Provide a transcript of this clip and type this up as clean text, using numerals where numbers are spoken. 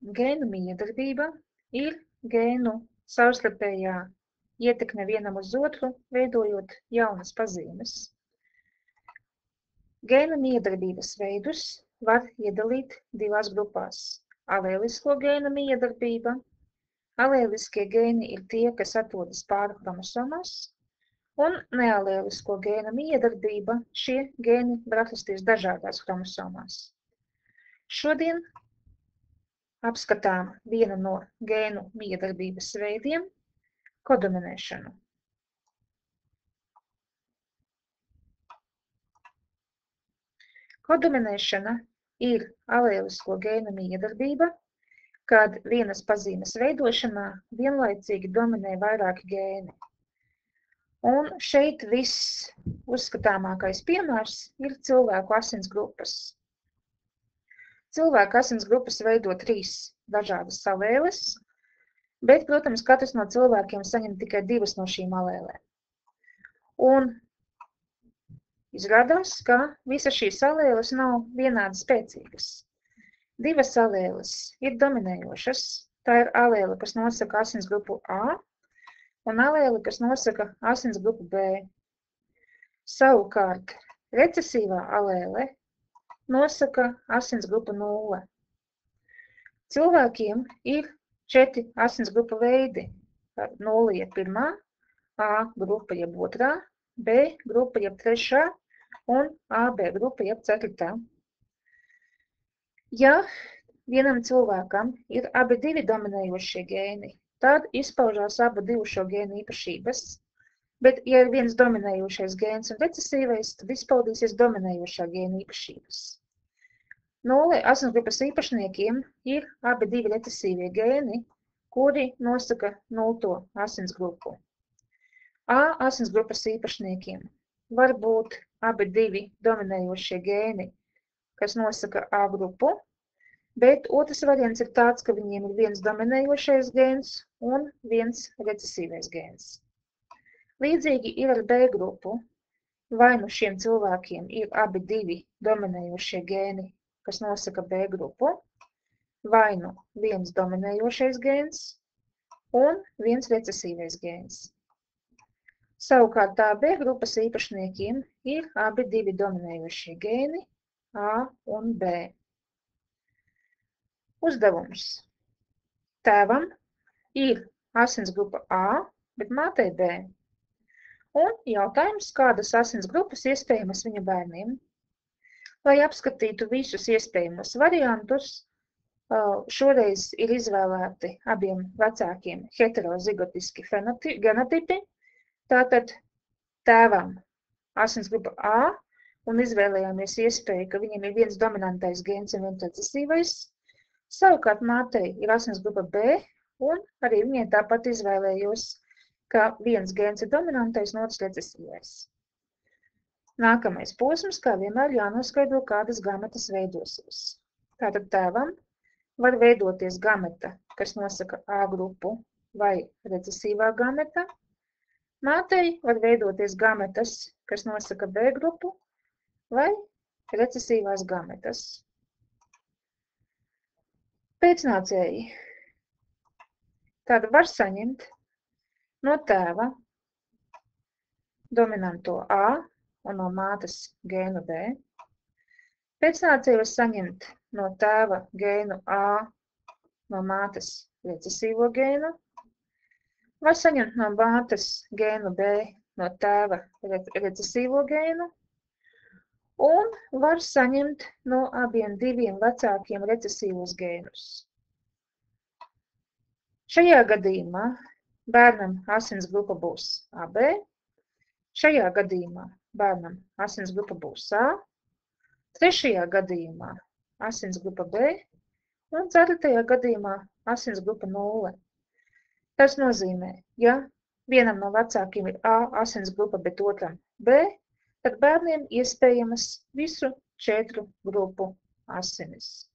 Gēnu miedarbība ir gēnu savstarpējā ietekme vienam uz otru, veidojot jaunas pazīmes. Gēnu miedarbības veidus var iedalīt divās grupās – alēlisko gēnu miedarbība. Alēliskie gēni ir tie, kas atrodas pāri chromosomās, un nealēlisko gēnu miedarbība – šie gēni var atrasties dažādās chromosomās. Šodien apskatām vienu no gēnu miedarbības veidiem – kodominēšanu. Kodominēšana ir alēlisko gēnu miedarbība, kad vienas pazīmes veidošanā vienlaicīgi dominē vairāki gēni. Un šeit viss uzskatāmākais piemērs ir cilvēku asins grupas. Cilvēku asins grupas veido 3 dažādas alēles, bet, protams, katrs no cilvēkiem saņem tikai 2 no šīm alēlēm. Un izrādās, ka visas šīs alēles nav vienādi spēcīgas. 2 alēles ir dominējošas. Tā ir alēle, kas nosaka asins grupu A, un alēle, kas nosaka asins grupu B. Savukārt, recesīvā alēle nosaka asins grupu 0. Cilvēkiem ir 4 asins grupu veidi. 0 jeb 1, A grupa jeb 2, B grupa jeb 3 un AB grupa jeb 4. Ja vienam cilvēkam ir abi 2 dominējošie gēni, tad izpaužās abu 2 šo gēnu īpašības, bet, ja ir viens dominējošais gēns un recesīvais, tad izpaudīsies dominējošā gēna īpašības. 0 asinsgrupas īpašniekiem ir abi 2 recesīvie gēni, kuri nosaka 0. asinsgrupu. A asinsgrupas īpašniekiem var būt abi 2 dominējošie gēni, kas nosaka A grupu, bet otrs variants ir tāds, ka viņiem ir viens dominējošais gēns un viens recesīvais gēns. Līdzīgi ir ar B grupu. Vai nu šiem cilvēkiem ir abi 2 dominējošie gēni, kas nosaka B grupu, vai nu viens dominējošais gēns un viens recesīvais gēns. Savukārt AB grupas īpašniekiem ir abi 2 dominējošie gēni A un B. Uzdevums. Tēvam ir asinsgrupa A, bet mātei B. Un jautājums, kādas asinsgrupas iespējamas viņa bērniem. Lai apskatītu visus iespējamos variantus, šoreiz ir izvēlēti abiem vecākiem heterozigotiski genotipi. Tātad tēvam asinsgrupa A un izvēlējāmies iespēju, ka viņam ir viens dominantais gēns un viens recesīvais. Savukārt mātei ir asinsgrupa B, un arī viņai tāpat izvēlējos, ka viens gēns ir dominantais un otrs recesīvais. Nākamais posms, kā vienmēr jānoskaidro, kādas gametas veidosies. Tātad tēvam var veidoties gameta, kas nosaka A grupu vai recesīvā gameta. Mātei var veidoties gametas, kas nosaka B grupu vai recesīvās gametas. Pēcnācēji. Tāda var saņemt no tēva dominanto A un no mātes gēnu B. Pēcnācēji var saņemt no tēva gēnu A, no mātes recesīvo gēnu. Var saņemt no mātes gēnu B, no tēva recesīvo gēnu. Un var saņemt no abiem 2 vecākiem recesīvos gēnus. Šajā gadījumā bērnam asinsgrupa būs AB, šajā gadījumā bērnam asinsgrupa būs A, trešajā gadījumā asinsgrupa B un 4. gadījumā asinsgrupa 0. Tas nozīmē, ja vienam no vecākiem ir A asinsgrupa, bet otram B, tad bērniem iespējamas visu 4 grupu asinis.